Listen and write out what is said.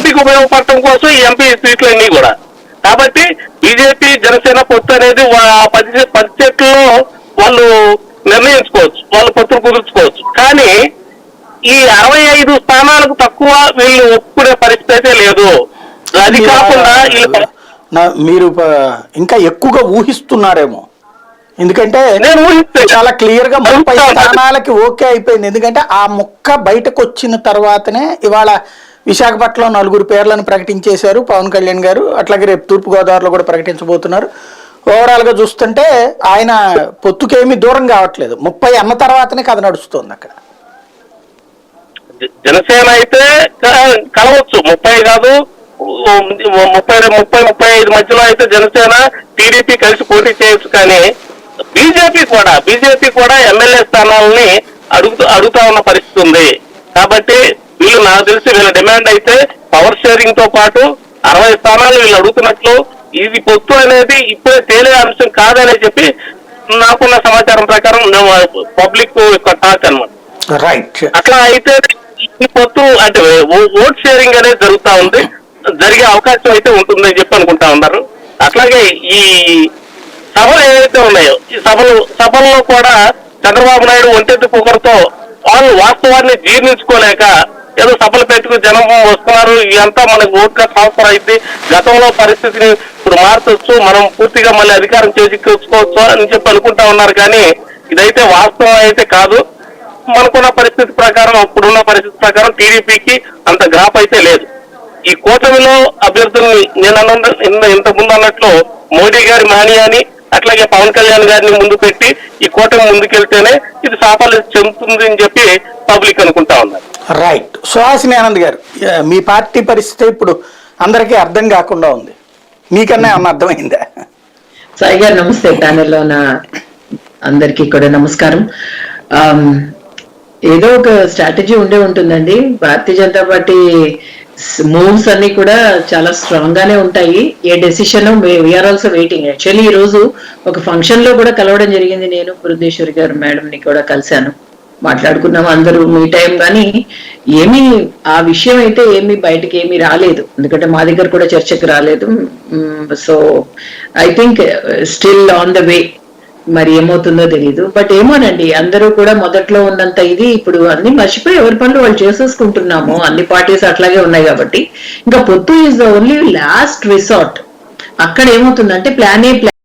పార్టీకి ఉపయోగపడటం కోసం ఈ ఎంపీ సీట్లన్నీ కూడా. కాబట్టి బీజేపీ జనసేన పొత్తు అనేది 10 సీట్లలో వాళ్ళు నిర్ణయించుకోవచ్చు, వాళ్ళు పొత్తులు కుదుర్చుకోవచ్చు. కానీ ఈ 65 స్థానాలకు తక్కువ వీళ్ళు ఒప్పుకునే పరిస్థితి అయితే లేదు. అది కాకుండా మీరు ఇంకా ఎక్కువగా ఊహిస్తున్నారేమో, ఎందుకంటే చాలా క్లియర్ గా 30 స్థానాలకి ఓకే అయిపోయింది. ఎందుకంటే ఆ ముక్క బయటకు వచ్చిన తర్వాతనే ఇవాళ విశాఖపట్నంలో 4 పేర్లను ప్రకటించేశారు పవన్ కళ్యాణ్ గారు. అట్లాగే రేపు తూర్పుగోదావరిలో కూడా ప్రకటించబోతున్నారు. ఓవరాల్ గా చూస్తుంటే ఆయన పొత్తుకేమీ దూరం కావట్లేదు. 30 అన్న తర్వాతనే కథ నడుస్తుంది అక్కడ. జనసేన అయితే కలవచ్చు, 30 కాదు 30-35 మధ్యలో అయితే జనసేన టీడీపీ కలిసి పోటీ చేయొచ్చు. కానీ బీజేపీ కూడా ఎమ్మెల్యే స్థానాలని అడుగుతా ఉన్న పరిస్థితి ఉంది. కాబట్టి వీళ్ళు నాకు తెలిసి వీళ్ళ డిమాండ్ అయితే పవర్ షేరింగ్ తో పాటు 60 స్థానాలు వీళ్ళు అడుగుతున్నట్లు. ఇది పొత్తు అనేది ఇప్పుడే తేలే అంశం కాదని చెప్పి నాకున్న సమాచారం ప్రకారం పబ్లిక్ యొక్క టాక్ అన్నమాట. రైట్. అట్లా అయితే ఈ పొత్తు అంటే ఓట్ షేరింగ్ అనేది జరుగుతా ఉంది, జరిగే అవకాశం అయితే ఉంటుందని చెప్పి అనుకుంటా ఉన్నారు. అట్లాగే ఈ సభలు ఏవైతే ఉన్నాయో ఈ సభల్లో కూడా చంద్రబాబు నాయుడు ఒంటెత్తి పొగరుతో వాళ్ళు వాస్తవాన్ని జీర్ణించుకోలేక ఏదో సభలు పెట్టుకుని జనం వస్తున్నారు, ఇదంతా మనకు ఓట్గా ట్రాన్స్ఫర్ అయింది, గతంలో పరిస్థితిని ఇప్పుడు మార్చొచ్చు, మనం పూర్తిగా మళ్ళీ అధికారం చేజిక్కోవచ్చు అని చెప్పి అనుకుంటా ఉన్నారు. కానీ ఇదైతే వాస్తవం అయితే కాదు. మనకున్న పరిస్థితి ప్రకారం, ఇప్పుడున్న పరిస్థితి ప్రకారం టీడీపీకి అంత గ్రాఫ్ అయితే లేదు. ఈ కూటమిలో అభ్యర్థుల్ని నేను ఇంతకుముందు అన్నట్లు మోడీ గారి మానియాని అట్లాగే పవన్ కళ్యాణ్ గారిని ముందు పెట్టి ఈ కూటమి ముందుకెళ్తేనే ఇది సాఫల్యం చెందుతుంది అని చెప్పి పబ్లిక్ అనుకుంటా ఉన్నారు. రైట్. సుహాసిని ఆనంద్ గారు, మీ పార్టీ పరిస్థితి ఇప్పుడు అందరికీ అర్థం కాకుండా ఉంది, మీకన్నా ఏమన్నా అర్థమైందా? సాయి గారు నమస్తే, ప్యానెల్లో ఉన్న అందరికీ కూడా నమస్కారం. ఏదో ఒక స్ట్రాటజీ ఉండే ఉంటుందండి. భారతీయ జనతా పార్టీ మూవ్స్ అన్ని కూడా చాలా స్ట్రాంగ్ గానే ఉంటాయి. A decision we are also waiting. Actually ఈ రోజు ఒక ఫంక్షన్ లో కూడా కలవడం జరిగింది. నేను పురంధేశ్వరి గారు మేడం ని కూడా కలిశాను, మాట్లాడుకున్నాము, అందరూ మీట్ అయ్యాం. కానీ ఏమీ ఆ విషయం అయితే ఏమీ బయటకి ఏమీ రాలేదు, ఎందుకంటే మా దగ్గర కూడా చర్చకు రాలేదు. So I think still on the way. మరి ఏమవుతుందో తెలీదు. బట్ ఏమోనండి, అందరూ కూడా మొదట్లో ఉన్నంత ఇది ఇప్పుడు అన్ని మర్చిపోయి ఎవరి పనులు వాళ్ళు చేసేసుకుంటున్నాము. అన్ని పార్టీస్ అట్లాగే ఉన్నాయి కాబట్టి ఇంకా పొత్తు is the only last resort. అక్కడ ఏమవుతుందంటే ప్లాన్ ఏ